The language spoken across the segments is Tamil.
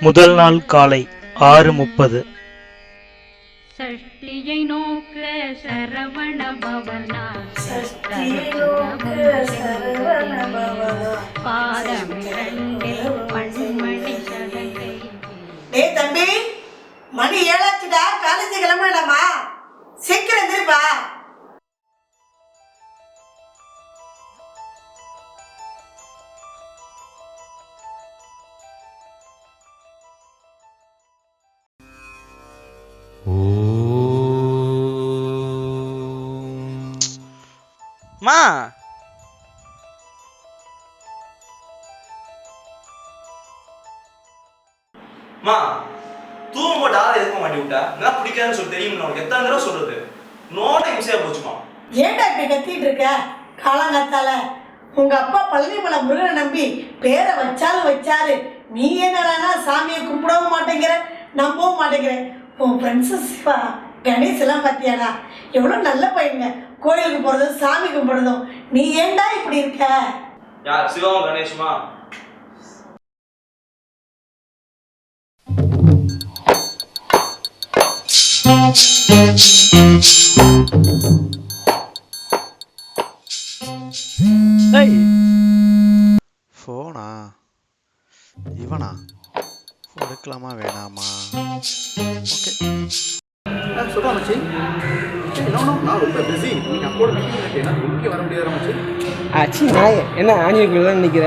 முதல் நாள் காலை 6:30. சஷ்டியை நோக்க சரவண பவனா பாதமிரண்டில் பண்மணி சதங்கை. டேய் தம்பி, மணி 7 காலேஜ் கிளம்பலாமா? சீக்கிரம் எந்திரிப்பா. மா மா தூங்க போட்டு ஆளை எதுக்க மாட்டி விட்டா நான் பிடிக்காதுன்னு சொல்லி தெரியும். உனக்கு எத்தனை தடவை சொல்றது? நோட இம்சையா போச்சுமா. ஏன்டா இப்படி கத்திட்டு இருக்க? காலங்காத்தால உங்க அப்பா பழனிமலை முருகனை நம்பி பேரை வச்சாலும் வச்சாரு. நீ என்னடானா சாமியை கும்பிடவும் மாட்டேங்கிற, நம்பவும் மாட்டேங்கிற. உன் ஃப்ரெண்ட்ஸு சிவா கணேஷ் எல்லாம் பார்த்தியாடா, எவ்வளோ நல்ல பையங்க. கோயிலுக்கு போகிறதும் சாமி கும்பிடுறதும். நீ ஏன்டா இப்படி இருக்க? யார் சிவாவும் கணேஷுமா? ஃபோனா இவனா? ஃபோன் எடுக்கலாமா வேணாமா? ஓகே சொல்கிறேன் மச்சி. நான் ரொம்ப பிஸி. நீங்கள் அப்போட மீட்டிங் இருக்கேன், முக்கிய வர முடியாது மச்சி. ஆச்சு நான் என்ன ஆஞ்சநேயர் தான் நிற்கிற?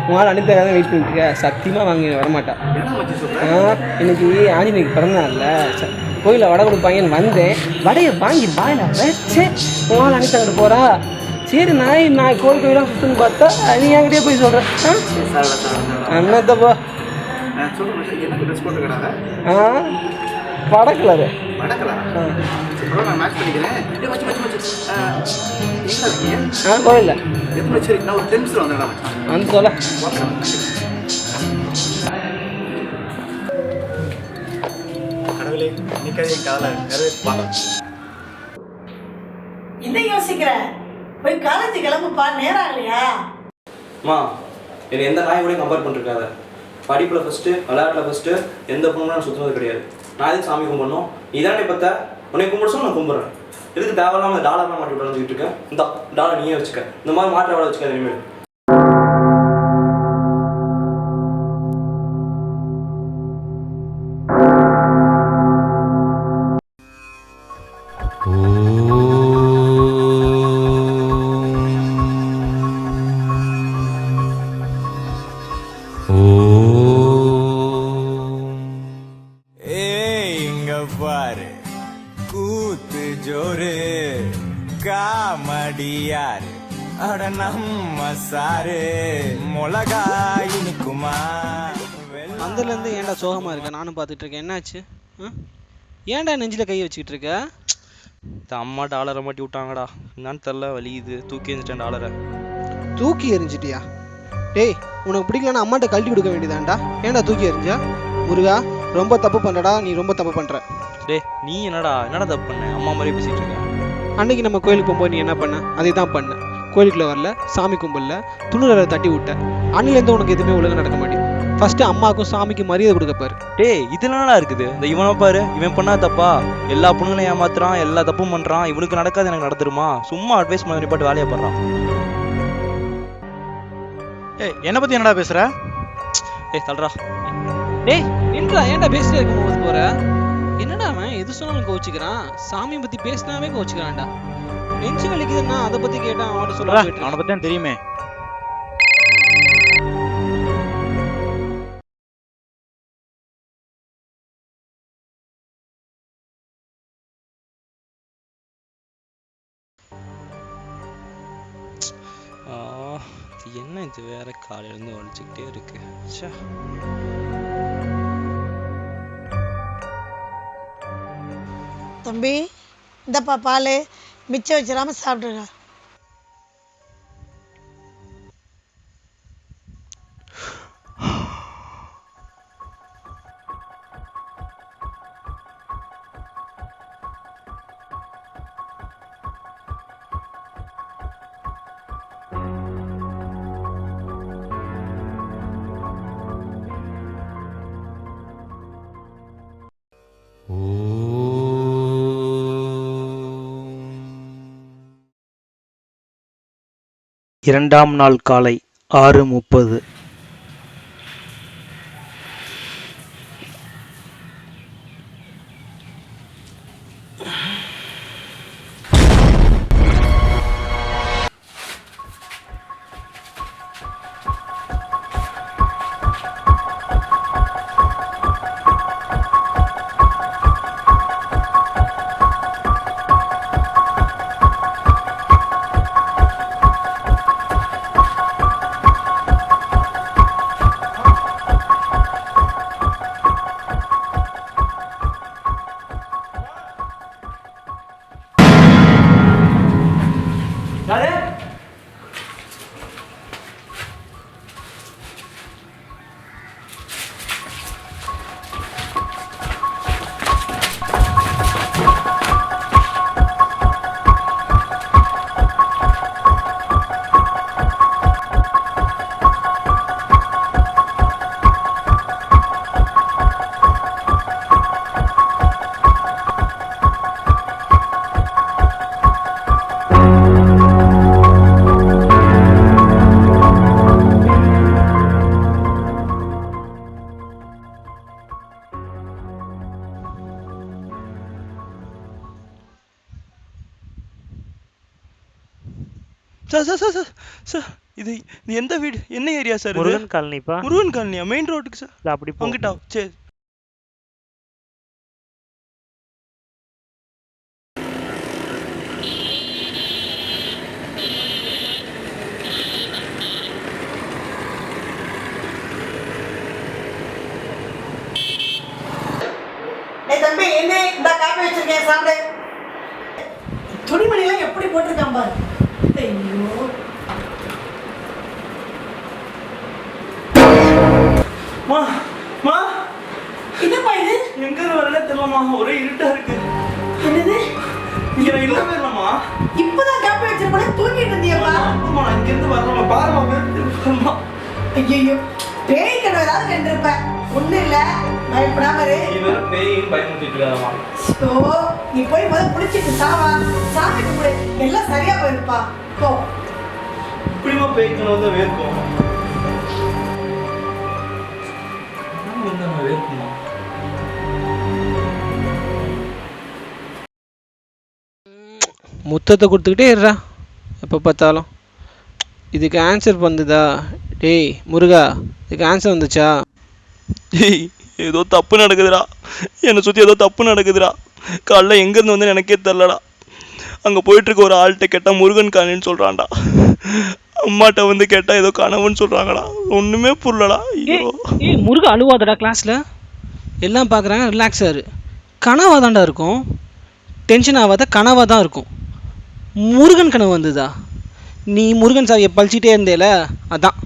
உங்களால் அனிதா தான் வெயிட் பண்ணிட்டு இருக்க. சத்தியமாக வாங்கி வரமாட்டேன். என்ன மச்சி சொல்கிறேன்? இன்னைக்கு ஆஞ்சநேயருக்கு பிறந்தால கோயிலில் வடை கொடுப்பாங்கன்னு வந்தேன். வடையை வாங்கி வாயில வச்சு உங்களால் அனிதா அங்கிட்டு போகிறா. சரி நான் கோயிலாக சுற்றுன்னு பார்த்தா நீ என்கிட்டயே போய் சொல்கிறேன். என்னத்தப்பா சொல்கிறேன் மச்சி. என்ன ட்ரெஸ் போட்டுக்கிறாங்க? வடக்கலரு வடக்கலா? நான் மேட்ச் பண்ணிக்கிறேன். மச்சி மச்சி மச்சி எங்கே இருக்கீங்க? கோயிலில் எத்தனை மச்சி இருக்கு? நான் ஒரு 10 நிமிஷம் வந்துடுறேன் மச்சி. வந்து சொல்ல. கடவுளே, இன்னைக்கு என் காலை நிறைவேற்றுப்பாங்க. என்ன யோசிக்கிற? போய் காலேஜ் கிளம்புப்பா, நேரம் ஆகலையா? மா என்னை எந்த நாய் கூட கம்பேர் பண்ணிருக்காத. படிப்பில் ஃபஸ்ட்டு, விளையாட்டில் ஃபஸ்ட்டு, எந்த பொண்ணும் நான் சுற்றுனது கிடையாது. நான் எதுக்கு சாமி கும்பிடணும்? நீ தானே பார்த்தா உன்னை கும்பிடுச்சோம், நான் கும்பிட்றேன். எதுக்கு தேவையில்லாமல் டாலர்லாம் மாட்டி விட்டு இருக்கேன்? இந்த டாலர் நீயே வச்சுக்க. இந்த மாதிரி மாற்ற வேலை வச்சுக்க இனிமேல். பாரு கூத்து ஜோரு காமடியாரு அட நம்ம சாரு மிளகா இனிக்குமா. அந்தலேருந்து ஏன்டா சோகமாக இருக்க? நானும் பார்த்துட்டு இருக்கேன். என்னாச்சு? ஏன்டா நெஞ்சில் கை வச்சுக்கிட்டு இருக்க? இந்த அம்மா டாலரை மாட்டி விட்டாங்கடா. என்னான்னு தெரில, வலியுது. தூக்கி எறிஞ்சிட்டேன் டாலரை. தூக்கி எறிஞ்சிட்டியா? டேய், உனக்கு பிடிக்கலன்னா அம்மாட்ட கழட்டி கொடுக்க வேண்டியதான்டா. ஏன்டா தூக்கி எறிஞ்சா? முருகா, ரொம்ப தப்பு பண்ணுறடா. நீ ரொம்ப தப்பு பண்ணுற. டே நீ என்னடா தப்பு பண்ண? அம்மா மாதிரியே பேசிகிட்டு இருக்க. அன்னைக்கு நம்ம கோயிலுக்கு போகும்போது நீ என்ன பண்ண? அதே தான் பண்ண. கோயிலுக்குள்ள வரல, சாமி கும்பல, துணுரை தட்டி விட்ட. அன்னிலேருந்து உனக்கு எதுவுமே ஒழுங்காக நடக்க மாட்டேங்குது. ஃபர்ஸ்ட் அம்மாவுக்கும் சாமிக்கும் மரியாதை கொடுக்கப்பாரு. டேய் இதுலடா இருக்குது. இந்த இவனை பாரு, இவன் பண்ணா தப்பா? எல்லா பொண்ணுங்களையும் ஏமாத்துறான், எல்லா தப்பும் பண்றான். இவனுக்கு நடக்காது, எனக்கு நடந்துருமா? சும்மா அட்வைஸ் பண்ணி பாட்டு வேலையை பண்றான். ஏய், என்னை பற்றி என்னடா பேசுகிற? ஏய் தல்றா. டேய் நின்றா, ஏன்டா பேசிட்டே இருக்கும்போது போற? என்னடா அவன் எது சொன்னாலும் கோச்சிக்கிறான். சாமியை பத்தி பேசினாவே கோச்சிக்கிறான்டா. நெஞ்சு வலிக்குதுன்னா அதை பத்தி கேட்டா அவன்கிட்ட சொல்ல. அவனை பற்றி தான் தெரியுமே. என்ன இது வேற காலையிலேருந்து ஒழிச்சுக்கிட்டே இருக்கு. தம்பி, இந்தப்பா பால், மிச்சம் வச்சிடாம சாப்பிட்ருங்க. 2ஆம் நாள் காலை 6:30. Sir sir sir sir sir இது இது எந்த வீடு என்ன ஏரியா சார் இது? முருகன் காலனிப்பா. முருகன் காலனியா? மெயின் ரோட்டுக்கு சார். இல்ல அப்படி போ. அங்கிட்டா? சரி. தம்பி என்ன இந்த காப்பி வச்சிருக்கேன் சாப்பிடு. துணிமணிலாம் எப்படி போட்டிருக்கான் பாரு. ஐயோ மா மா என்னப்பா இது? எங்க வரல தெரியலமா, ஒரே இருட்டா இருக்கு. என்னது? இங்க நான் இல்லவே இல்லம்மா. இப்பதான் காப்பி வச்சிருப்பேன், தூங்கிட்டு இருந்தியப்பா. ஆமா நான் இங்க இருந்து வரலமா, பாருமா பேருமா. ஐயோ பேய் கனவு ஏதாவது கண்டிருப்ப. ஒண்ணும் இல்ல, பயப்படாம இரு. நீ வேற பேயின்னு பயமுறுத்திட்டு இருக்காதம்மா. ஓ நீ போய் முதல்ல குளிச்சிட்டு சாவா, சாமி கும்பிடு, எல்லாம் சரியா போயிருப்பா. போ. இப்படிமா பேய் கனவு தான் வேர்க்கும். வேர்க்குமா? முத்தத்தை கொடுத்துக்கிட்டே இருடா எப்போ பார்த்தாலும். இதுக்கு ஆன்சர் வந்துதா? டேய் முருகா, இதுக்கு ஆன்சர் வந்துச்சா? டேய் ஏதோ தப்பு நடக்குதுடா, என்னை சுற்றி ஏதோ தப்பு நடக்குதுடா. காலைல எங்கேருந்து வந்து எனக்கே தெரிலடா. அங்கே போயிட்டுருக்க ஒரு ஆள்கிட்ட கேட்டால் முருகன் காலனின்னு சொல்கிறான்டா. அம்மாட்ட வந்து கேட்டால் ஏதோ கனவுன்னு சொல்கிறாங்கடா. ஒன்றுமே புரியலடா. ஐயோ ஏய் முருகா அழுவாதடா கிளாஸில். எல்லாம் பார்க்குறாங்க, ரிலாக்ஸாக இரு. கனவாக தான்டா இருக்கும், டென்ஷன் ஆகாத கனவாக தான் இருக்கும். முருகன் கனவு வந்ததா? நீ முருகன் சாரியை பழிச்சிட்டே இருந்தேல, அதான்.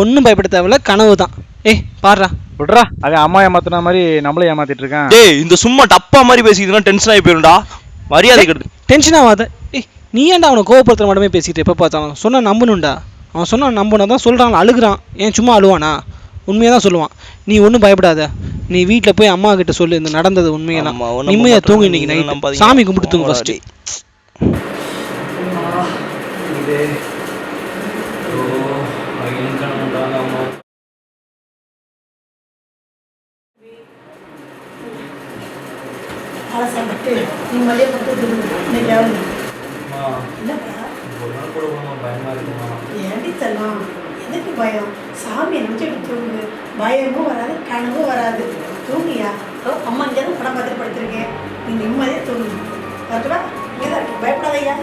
ஒன்றும் பயப்பட தேவையில்ல, கனவு தான். ஏய் பாடுறா விட்றா, அவன் அம்மா ஏமாத்துன மாதிரி நம்மளே ஏமாத்திட்டு இருக்கான். டேய் இந்த சும்மா டப்பா மாதிரி பேசிக்கிட்டுனா டென்ஷன் ஆகி போயிரும்டா. மரியாதை கெடுது. டென்ஷன் ஆகாத. ஏய் நீ ஏன்டா அவனை கோவப்படுத்துற மட்டுமே பேசிட்டு எப்போ பார்த்தாலும்? சொன்னா நம்பணும்டா. அவன் சொன்னா நம்பணும் தான். சொல்கிறான் அழுகிறான், ஏன் சும்மா அழுவானா? உண்மையாக தான் சொல்லுவான். நீ ஒன்றும் பயப்படாத. நீ வீட்டில் போய் அம்மா கிட்ட சொல்லு இந்த நடந்தது உண்மையெல்லாம். நிம்மதியாக தூங்கு இன்னைக்கு நைட். சாமி கும்பிட்டு தூங்கு ஃபர்ஸ்ட். சாப்பிட்டு நீ மதியம் பத்து இன்னைக்கு என்னப்பா ஏண்டி தரலாம்? எதுக்கு பயம்? சாமியை நினச்சிட்டு தூங்கு. பயமும் வராது, கனவும் வராது. தூங்கியா? அம்மா இங்கே தான் படம் பார்த்துட்டு படுத்திருக்கேன். நீ நிம்மதியாக தூங்கு. பார்த்துவா இங்கே தான் இருக்கு, பயப்படாதையா.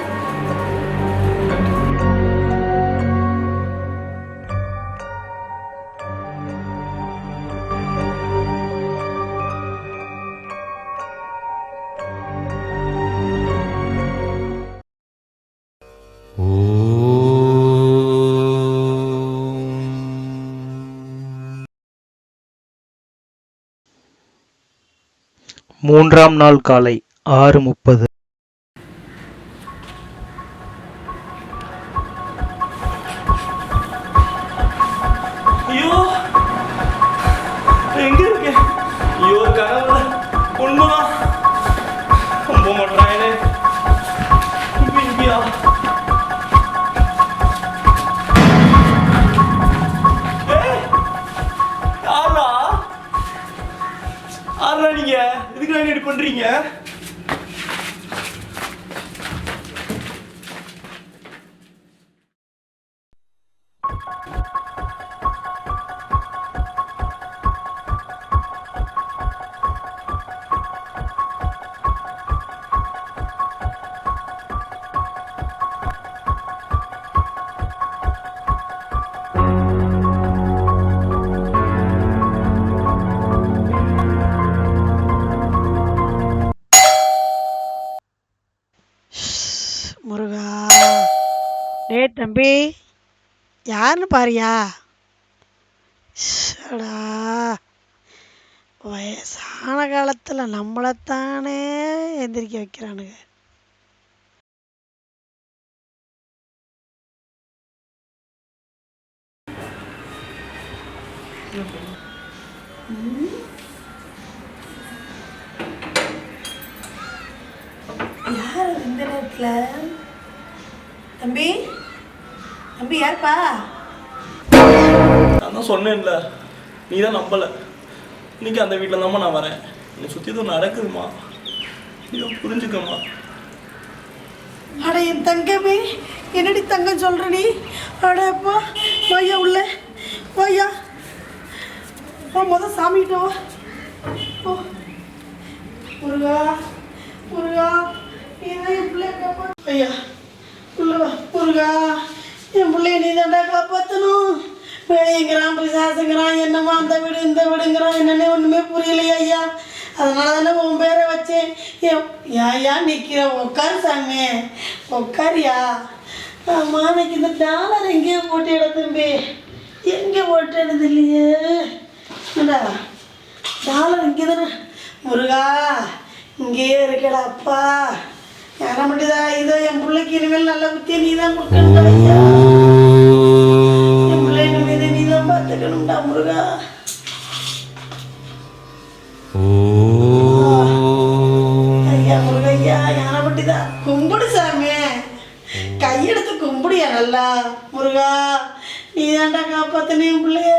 மூன்றாம் நாள் காலை 6:30. ஐயோ எங்க இருக்கேன்? ஐயோ கனவுல உண்மைதான். நம்ப மாட்டேன். இங்கயா முருகா, டேய் தம்பி, யாருன்னு பாரியா? ஷடா, வயசான காலத்தில் நம்மளைத்தானே எந்திரிக்க வைக்கிறானுங்க. யார் இந்த நேரத்தில்? தம்பி, தம்பி யாருப்பா? நான் தான் சொன்னேன்ல, நீ தான் நம்பலை. இன்னைக்கு அந்த வீட்டில் தான்மா நான் வரேன். என்னை சுற்றி எதுவும் நடக்குதுமா, நீ புரிஞ்சுக்கம்மா. அட என் தங்கமே, என்னடி தங்கம் சொல்கிற நீ? அடப்பா, வாயா உள்ள வாயா. முதல் சாமிக்கிட்ட வா. ஓ முருகா, முருகா, நீதான் என் பிள்ளைய காப்பாற்று. ஐயா உள்ள வா. முருகா, என் பிள்ளைய நீ தாண்டா காப்பாற்றணும். பேய்ங்கிறான், பிசாசுங்கிறான், என்னம்மா அந்த வீடு இந்த வீடுங்கிறான், என்னன்னே ஒன்றுமே புரியலையா ஐயா. அதனால தானே உன் பேரை வச்சேன். ஏயா நிற்கிற? உட்காரு சாமி, உட்காரியா. ஆமாம், எனக்கு இந்த டாலர் எங்கேயோ போட்டு இட தம்பி, எங்கே போட்டு எடுது இல்லையே. என்னடா டாலர் இங்கே தானே? முருகா, இங்கேயே இருக்கடா அப்பா. யார மட்டுதா இதோ என் பிள்ளைக்கு இனிமேல் நல்ல புத்தியை நீ தான் கொடுக்கணும்டா ஐயா. என் பிள்ளை இனிமேல் நீ தான் பார்த்துக்கணும்டா முருகா. ஐயா முருகையா, யார மட்டுதா கும்பிடு சாமி, கையெடுத்து கும்பிடியா நல்லா. முருகா, நீ தான்டா காப்பாத்தனே என் பிள்ளைய.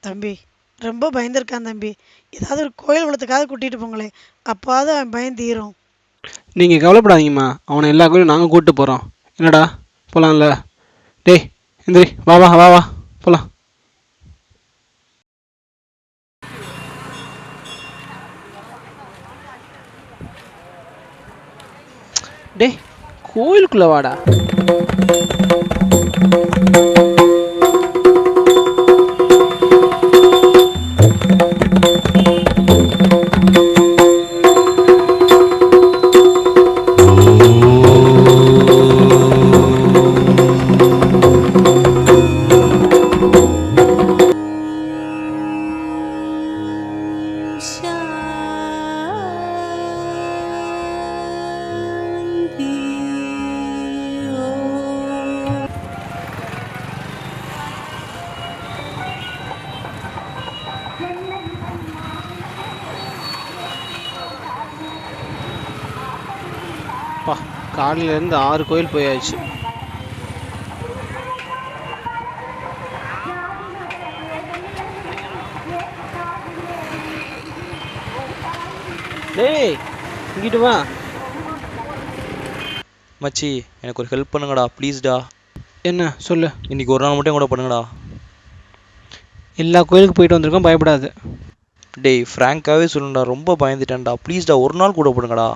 தம்பி ரொம்ப பயந்துருக்கான் தம்பி, ஏதாவது ஒரு கோயில் குளத்துக்காவது கூட்டிகிட்டு போங்களேன், அப்பாவது அவன் பயம் தீரும். நீங்கள் கவலைப்படாதீங்கம்மா, அவனை எல்லா கோயிலும் நாங்கள் கூப்பிட்டு போகிறோம். என்னடா போகலாம்ல? டேய் எந்திரி, வா வா வா வா போகலாம். டேய் கோயிலுக்குள்ளே வாடா. காலையிலேருந்து 6 கோயில் போயாச்சு. டேய் இங்கிட்டு வா. மச்சி, எனக்கு ஒரு ஹெல்ப் பண்ணுங்கடா ப்ளீஸ்டா. என்ன சொல்லு? இன்னைக்கு ஒரு நாள் மட்டும் கூட பண்ணுங்கடா. எல்லா கோயிலுக்கு போயிட்டு வந்திருக்கோம், பயப்படாது. டேய் ஃப்ராங்காகவே சொல்லுங்கடா, ரொம்ப பயந்துட்டேன்டா. ப்ளீஸ்டா, ஒரு நாள் கூட பண்ணுங்கடா.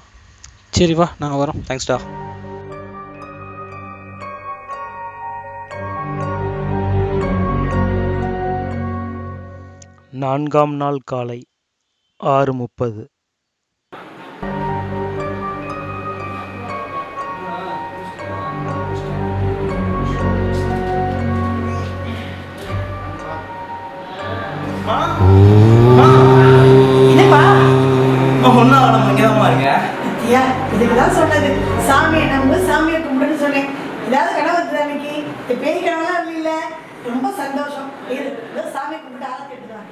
சரி வா, நாங்கள் வரோம். தேங்க்ஸ்டா. நான்காம் நாள் காலை 6:30. என்னப்பா? ஒன்றா நம்ம இங்கே தான் இருக்கேன். ஐயா, இதுக்கு தான் சொன்னது, சாமியை நம்பு, சாமியை கும்பிடுன்னு சொன்னேன். ஏதாவது கனவு வருது அன்னைக்கு? இந்த பேய் கனவுலாம் இல்லை. ரொம்ப சந்தோஷம். ஏதோ சாமி கும்பிட்டு ஆரத்தி எடுத்துருவாங்க.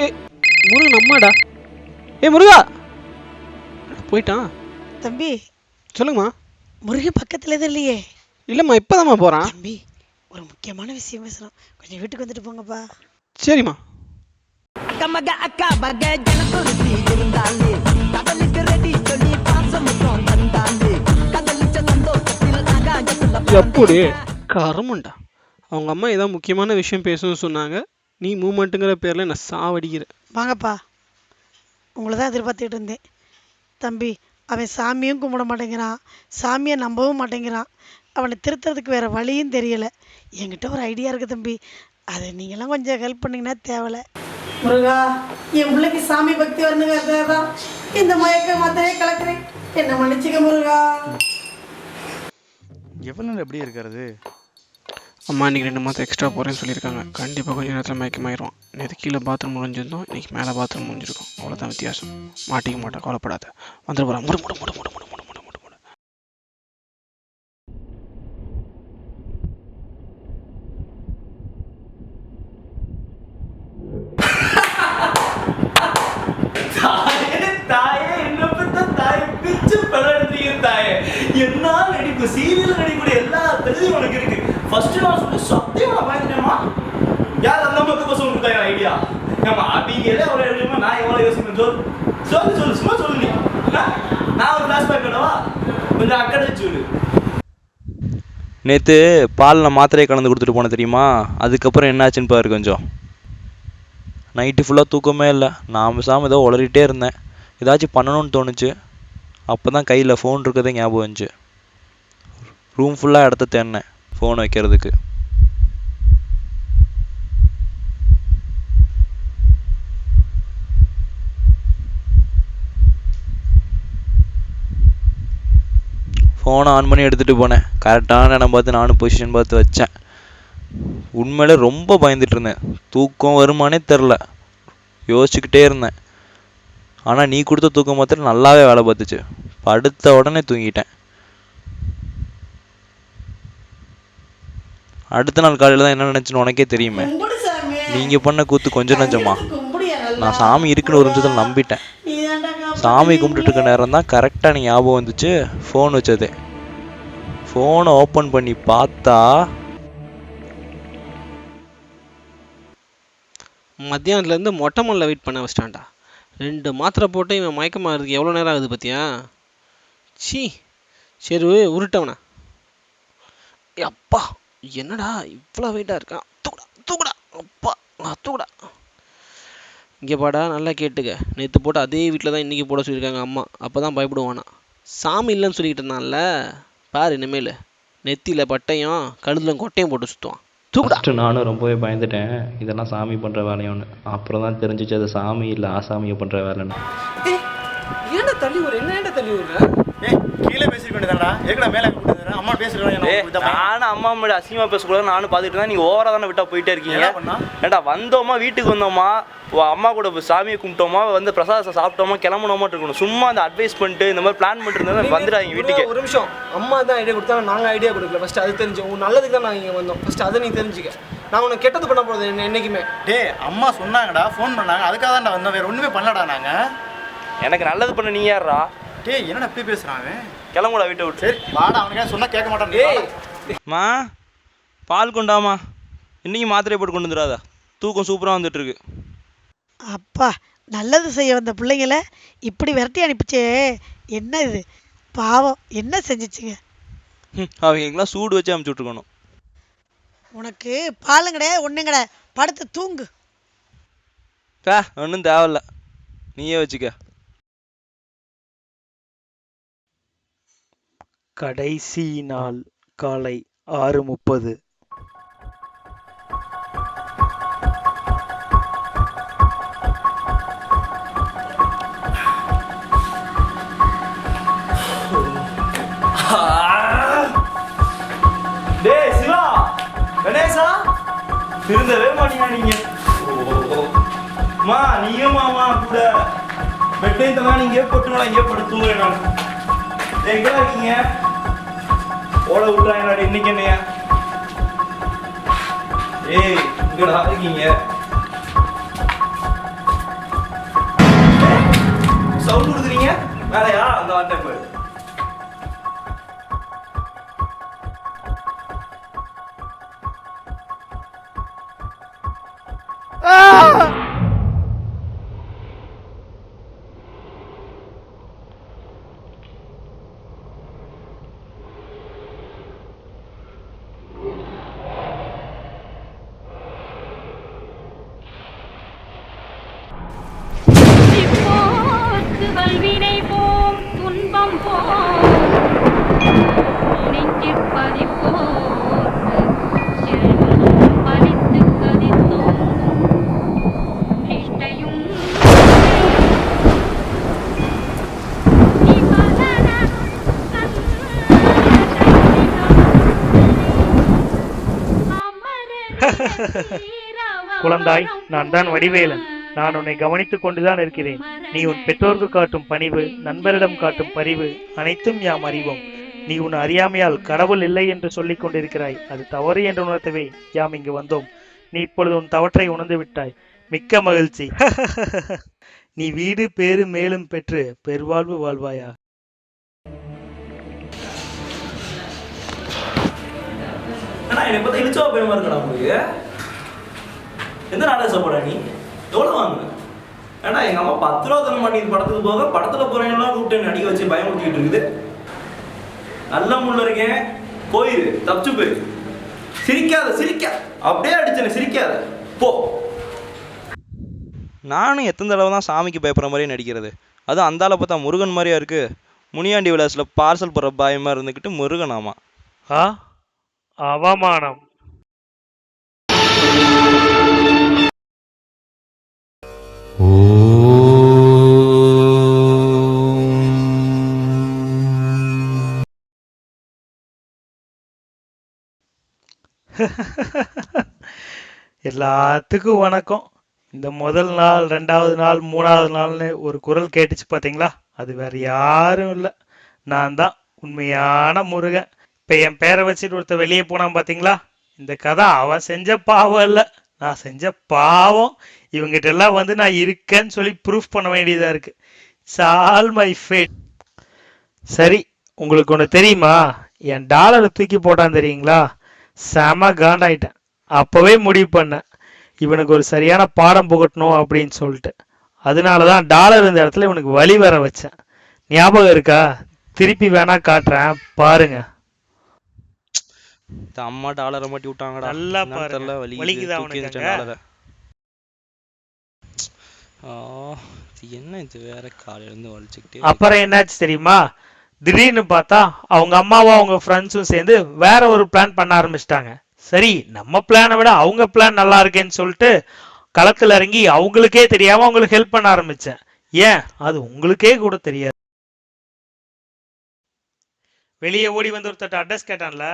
ஏ முருகன் அம்மாடா. ஏ முருகா போயிட்டான். தம்பி சொல்லுங்கம்மா. முருகன் பக்கத்தில் எதுவும் இல்லையே? இல்லைம்மா இப்போதாம்மா போகிறான். தம்பி ஒரு முக்கியமான விஷயம் பேசுகிறோம், கொஞ்சம் வீட்டுக்கு வந்துட்டு போங்கப்பா. சரிம்மா. எப்படி கருமண்டா. அவங்க அம்மா ஏதோ முக்கியமான விஷயம் பேசணும்னு சொன்னாங்க, நீ மூமெண்ட்டுங்கிற பேரில் நான் சாவடிக்கிறேன். வாங்கப்பா, உங்களை தான் எதிர்பார்த்துக்கிட்டு இருந்தேன். தம்பி அவன் சாமியும் கும்பிட மாட்டேங்கிறான், சாமியை நம்பவும் மாட்டேங்கிறான். அவனை திருத்துறதுக்கு வேறு வழியும் தெரியலை. என்கிட்ட ஒரு ஐடியா இருக்குது தம்பி, அதை நீங்களாம் கொஞ்சம் ஹெல்ப் பண்ணிங்கன்னா தேவலை. முருகா, என் பிள்ளைக்கு சாமி பக்தி வரணுங்கிறதுக்காக தான் இந்த மயக்க மாத்திரையே கலக்கிறேன், என்ன மன்னிச்சுக்க முருகா. எவ்வளோ எப்படி இருக்கிறது? அம்மா இன்றைக்கி 2 மாதம் எக்ஸ்ட்ரா போகிறேன்னு சொல்லியிருக்காங்க. கண்டிப்பாக கொஞ்சம் நேரத்தில் மயக்கமாயிடுவான். நேற்று கீழே பாத்ரூம் முடிஞ்சிருந்தோம், இன்றைக்கி மேலே பாத்ரூம் முடிஞ்சிருக்கும். அவ்வளோதான் வித்தியாசம். மாட்டிக்க மாட்டேன், கவலைப்படாத. வந்துட்டு போகிறான். முடு முடு முடு முடு முடு முடு முடு முடு முடு. தாயே என்ன பத்த தாய் பிச்சு பலடுறீங்க தாயே. என்ன நடிப்பு, சீரியல் நடிப்புடைய எல்லா தகுதியும் உனக்கு இருக்கு. ஃபர்ஸ்ட் நான் சொல்லி சத்தியமா பயந்துட்டேமா. யார் அந்த மக்கள் பசங்க கொடுத்தாங்க ஐடியா? ஏமா நீங்க எல்லாம் எவ்வளோ எழுதுமா, நான் எவ்வளோ யோசிப்பேன் சொல்லு சொல்லு சொல்லு சும்மா சொல்லு. நீ நான் ஒரு கிளாஸ் பேக் பண்ணவா, கொஞ்சம் அக்கறை சொல்லு. நேற்று பாலில் மாத்திரையை கலந்து கொடுத்துட்டு போனேன் தெரியுமா? அதுக்கப்புறம் என்னாச்சுன்னு பாரு. கொஞ்சம் நைட்டு ஃபுல்லாக தூக்கமே இல்லை. நான் பேசாமல் ஏதோ உளறிட்டே இருந்தேன். ஏதாச்சும் பண்ணணும்னு தோணுச்சு. அப்போ தான் கையில் ஃபோன் இருக்கிறதே ஞாபகம் வந்துச்சு. ரூம் ஃபுல்லாக இடத்த தேடினேன் ஃபோன் வைக்கிறதுக்கு. ஃபோனை ஆன் பண்ணி எடுத்துகிட்டு போனேன். கரெக்டான இடம் பார்த்து நானும் பொசிஷன் பார்த்து வச்சேன். உண்மையிலே ரொம்ப பயந்துட்டு இருந்தேன். தூக்கம் வருமானே தெரில, யோசிச்சுக்கிட்டே இருந்தேன். ஆனால் நீ கொடுத்த தூக்கம் மாத்திரம் நல்லாவே வேலை பார்த்துச்சு. படுத்த உடனே தூங்கிட்டேன். அடுத்த நாள் காலையில் தான் என்ன நினச்சுன்னு உனக்கே தெரியுமே. நீங்கள் பண்ண கூத்து கொஞ்சம் நஞ்சமா. நான் சாமி இருக்குன்னு ஒரு நிமிஷத்தில் நம்பிட்டேன். சாமி கும்பிட்டுட்டு இருக்க நேரம் தான் கரெக்டாக நீ ஞாபகம் வந்துச்சு ஃபோன் வச்சதே. ஃபோனை ஓப்பன் பண்ணி பார்த்தா மத்தியானத்துலேருந்து மொட்டை மல்ல வெயிட் பண்ண வச்சிட்டான்டா. 2 மாத்திரை போட்டு இவன் மயக்கமாகிறதுக்கு எவ்வளோ நேரம் ஆகுது பார்த்தியா? சீ, சரி உருட்டவனா. அப்பா என்னடா இவ்வளோ வெயிட்டாக இருக்கான். தூக்குடா தூக்குடா, அப்பா தூக்குடா. இங்கே பாடா, நல்லா கேட்டுக்க. நேற்று போட்டு அதே வீட்டில் தான் இன்றைக்கி போட சொல்லியிருக்காங்க அம்மா. அப்போ தான் பயப்படுவானா. சாமி இல்லைன்னு சொல்லிக்கிட்டு இருந்தான்ல, பாரு இனிமேல் நெத்தியில் பட்டையும் கழுத்தில் கொட்டையும் போட்டு சுற்றுவான். ஃபஸ்ட்டு நானும் ரொம்பவே பயந்துட்டேன், இதெல்லாம் சாமி பண்ணுற வேலையோன்னு. அப்புறம் தான் தெரிஞ்சிச்சு அது சாமி இல்லை ஆசாமியை பண்ணுற வேலைன்னு. ஏன்டா தள்ளி ஒரு என்ன தள்ளி விடுற? கீழே பேசிருக்க வேண்டியதாடா, எங்கடா மேலே கூப்பிட்டு அம்மா பேசுறேன். நானும் அம்மா முன்னாடி அசிங்கமாக பேசக்கூடாது நானும் பார்த்துட்டு தான். நீங்கள் ஓவராக தானே விட்டா போயிட்டே இருக்கீங்க. ஏன்டா வந்தோமா, வீட்டுக்கு வந்தோமா, அம்மா கூட சாமியை கும்பிட்டோமா, வந்து பிரசாதத்தை சாப்பிட்டோமா, கிளம்புனோமா இருக்கணும். சும்மா அந்த அட்வைஸ் பண்ணிட்டு இந்த மாதிரி பிளான் பண்ணிட்டு இருந்தா வந்துடாதீங்க வீட்டுக்கு. ஒரு நிமிஷம், அம்மா தான் ஐடியா கொடுத்தாங்க, நாங்கள் ஐடியா கொடுக்கல. ஃபஸ்ட்டு அது தெரிஞ்சு உன் நல்லதுக்கு தான் நாங்கள் இங்கே வந்தோம். ஃபஸ்ட்டு அதை நீ தெரிஞ்சுக்க. நான் உனக்கு கெட்டது பண்ண போகிறது என்னைக்குமே. அம்மா சொன்னாங்கடா, ஃபோன் பண்ணாங்க, அதுக்காக தான் வந்தோம், வேறு ஒன்றுமே பண்ணலடா நாங்கள். எனக்கு நல்லது பண்ண நீ யாரா? என்னடா எப்படி பேசுகிறாங்க? கிளம்புடா வீட்டை விட்டு. சரி வாடா, அவனுக்கே சொன்னால் கேட்க மாட்டான். மா பால் கொண்டாமா, இன்னைக்கு மாத்திரை போட்டு கொண்டு வந்துடாதா. தூக்கம் சூப்பராக வந்துட்டுருக்கு. அப்பா, நல்லது செய்ய வந்த பிள்ளைங்கள இப்படி விரட்டி அனுப்பிச்சே. என்ன இது பாவம், என்ன செஞ்சிச்சுங்க? அவங்களுக்குலாம் சூடு வச்சு அமுச்சு விட்ருக்கணும். உனக்கு பாலும் கிடையாது, ஒன்றும் கிடையாது, படுத்து தூங்கு. ஒன்றும் தேவையில்ல, நீயே வச்சுக்க. கடைசி நாள் காலை 6:30. டேய் சிவா, கணேசா, திருந்தவே மாட்டீங்க நீங்க. மா நீயும் மாமா கூட பெட்டை தான் நீங்க போட்டுங்களா, இங்கே படுத்துவேன் நான். எங்கடா இருக்கீங்க? ஓட விட்டுறாங்க இன்னைக்கு என்னையா? ஏய் இங்கடா இருக்கீங்க? சவுண்ட் கொடுக்குறீங்க வேலையா அந்த வார்த்தை போய் இப்போது வல்வினை போம் துன்பம் போம் நெஞ்சிற் பதிப்போர்க்கு செல்வம் பலித்து கதித்தோம் நிஷ்டையும் குழந்தாய், நான் தான் வடிவேலன். நான் உன்னை கவனித்துக் கொண்டுதான் இருக்கிறேன். நீ உன் பெற்றோருக்கு காட்டும் பணிவு, நண்பரிடம் காட்டும் பரிவு அனைத்தும் யாம் அறிவோம். நீ உன் அறியாமையால் கடவுள் இல்லை என்று சொல்லிக் கொண்டிருக்கிறாய். அது தவறு என்று உணர்த்தவே யாம் இங்கு வந்தோம். நீ இப்பொழுது உன் தவற்றை உணர்ந்து விட்டாய். மிக்க மகிழ்ச்சி. நீ வீடு பேறு மேலும் பெற்று பெருவாழ்வு வாழ்வாயா. என்னை பார்த்தா இழிச்சவா பெருமா இருக்கடா உங்களுக்கு. எந்த நாடக சாப்பாடா நீ எவ்வளோ வாங்குன? ஏன்னா எங்கள் அம்மா 10 ரூபா தரம் பண்ணி படத்துக்கு போக படத்தில் போகிறவங்களாம் கூப்பிட்டு நடிக்க வச்சு பயமுறுத்திக்கிட்டு இருக்குது. நல்ல முள்ள இருக்கேன் போயிரு, தப்பிச்சு போயிரு. சிரிக்காத அப்படியே அடிச்சேன், சிரிக்காத போ. நானும் எத்தனை தடவை தான் சாமிக்கு பயப்படுற மாதிரியே நடிக்கிறது. அதுவும் அந்த ஆளை பார்த்தா முருகன் மாதிரியா இருக்கு. முனியாண்டி விலாஸில் பார்சல் போகிற பயமாக இருந்துக்கிட்டு முருகனாமா. அவமானம். எல்லாத்துக்கும் வணக்கம். இந்த முதல் நாள், 2வது நாள், 3வது நாள்னு ஒரு குரல் கேட்டுச்சு பார்த்தீங்களா? அது வேற யாரும் இல்லை, நான் தான் உண்மையான முருகன். இப்போ என் பேரை வச்சுட்டு ஒருத்தர் வெளியே போனான் பார்த்தீங்களா? இந்த கதை அவன் செஞ்ச பாவம் இல்லை, நான் செஞ்ச பாவம். இவங்கிட்ட எல்லாம் வந்து நான் இருக்கேன்னு சொல்லி ப்ரூஃப் பண்ண வேண்டியதா இருக்கு. It's all my fate. சரி, உங்களுக்கு ஒன்று தெரியுமா? என் டாலரை தூக்கி போட்டான் தெரியுங்களா? செம காண்டாயிட்டேன். அப்பவே முடிவு பண்ணேன், இவனுக்கு ஒரு சரியான பாடம் புகட்டணும் அப்படின்னு சொல்லிட்டு. அதனாலதான் டாலர் இந்த இடத்துல இவனுக்கு வழி வர வச்சேன். ஞாபகம் இருக்கா? திருப்பி வேணா காட்டுறேன் பாருங்க. அம்மா டாலரை மாட்டி விட்டாங்கடா. நல்லா பாருங்க, வலிக்குதா உனக்கு? என்ன இது வேற காலையில இருந்து வலிச்சுக்கிட்டே. அப்புறம் என்னாச்சு தெரியுமா? திடீர்னு பார்த்தா அவங்க அம்மாவும் அவங்க ஃப்ரெண்ட்ஸும் சேர்ந்து வேற ஒரு பிளான் பண்ண ஆரம்பிச்சிட்டாங்க. சரி, நம்ம பிளானை விட அவங்க பிளான் நல்லா இருக்கேன்னு சொல்லிட்டு களத்துல இறங்கி அவங்களுக்கே தெரியாம அவங்களுக்கு ஹெல்ப் பண்ண ஆரம்பிச்சேன். ஏன், அது உங்களுக்கே கூட தெரியாது. வெளியே ஓடி வந்து ஒருத்தட்ட அட்ரஸ் கேட்டான்ல,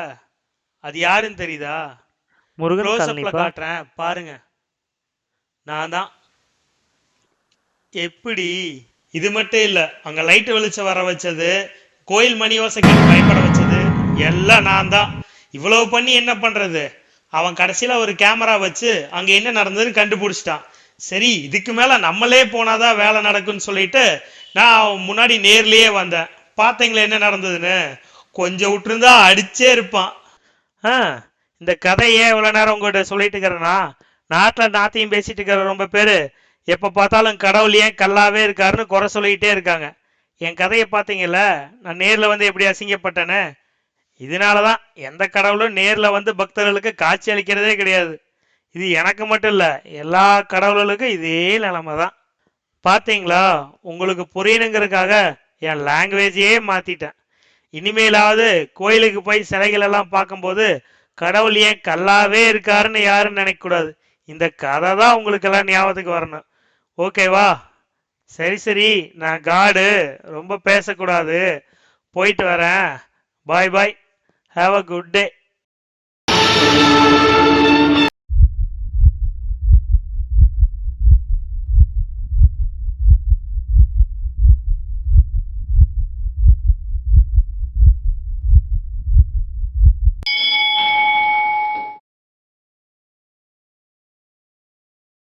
அது யாருன்னு தெரியுதா? முருகன் காட்டுறேன் பாருங்க, நான் தான். எப்படி? இது மட்டும் இல்ல, அங்க லைட் வெளிச்சம் வர வச்சது, கோயில் மணி யோசைக்கு பயப்பட வச்சது எல்லாம் நான் தான். இவ்வளவு பண்ணி என்ன பண்றது? அவன் கடைசியில ஒரு கேமரா வச்சு அங்க என்ன நடந்ததுன்னு கண்டுபிடிச்சிட்டான். சரி, இதுக்கு மேல நம்மளே போனாதான் வேலை நடக்கும்னு சொல்லிட்டு நான் அவன் முன்னாடி நேர்லயே வந்தேன். பார்த்தீங்களா என்ன நடந்ததுன்னு? கொஞ்சம் விட்டுருந்தா அடிச்சே இருப்பான். இந்த கதையே இவ்வளவு நேரம் உங்ககிட்ட சொல்லிட்டு இருக்கிறேன்னா, நாட்டுல நாத்தையும் பேசிட்டு இருக்கிற ரொம்ப பேரு எப்ப பார்த்தாலும் கடவுள் ஏன் கல்லாவே இருக்காருன்னு குறை சொல்லிக்கிட்டே இருக்காங்க. என் கதையை பார்த்தீங்கல்ல, நான் நேர்ல வந்து எப்படி அசிங்கப்பட்டேன்னு. இதனாலதான் எந்த கடவுளும் நேர்ல வந்து பக்தர்களுக்கு காட்சி அளிக்கிறதே கிடையாது. இது எனக்கு மட்டும் இல்ல, எல்லா கடவுள்களுக்கும் இதே நிலைமை தான். பாத்தீங்களா? உங்களுக்கு புரியணுங்கிறதுக்காக என் லாங்குவேஜையே மாத்திட்டேன். இனிமேலாவது கோயிலுக்கு போய் சிலைகள் எல்லாம் பார்க்கும்போது கடவுள் ஏன் கல்லாவே இருக்காருன்னு யாரும் நினைக்க கூடாது. இந்த கதை தான் உங்களுக்கு எல்லாம் ஞாபகத்துக்கு வரணும். ஓகேவா? சரி, நான் காடு, ரொம்ப பேசக்கூடாது, போயிட்டு வரேன். பாய் பாய், ஹாவ் அ குட் டே.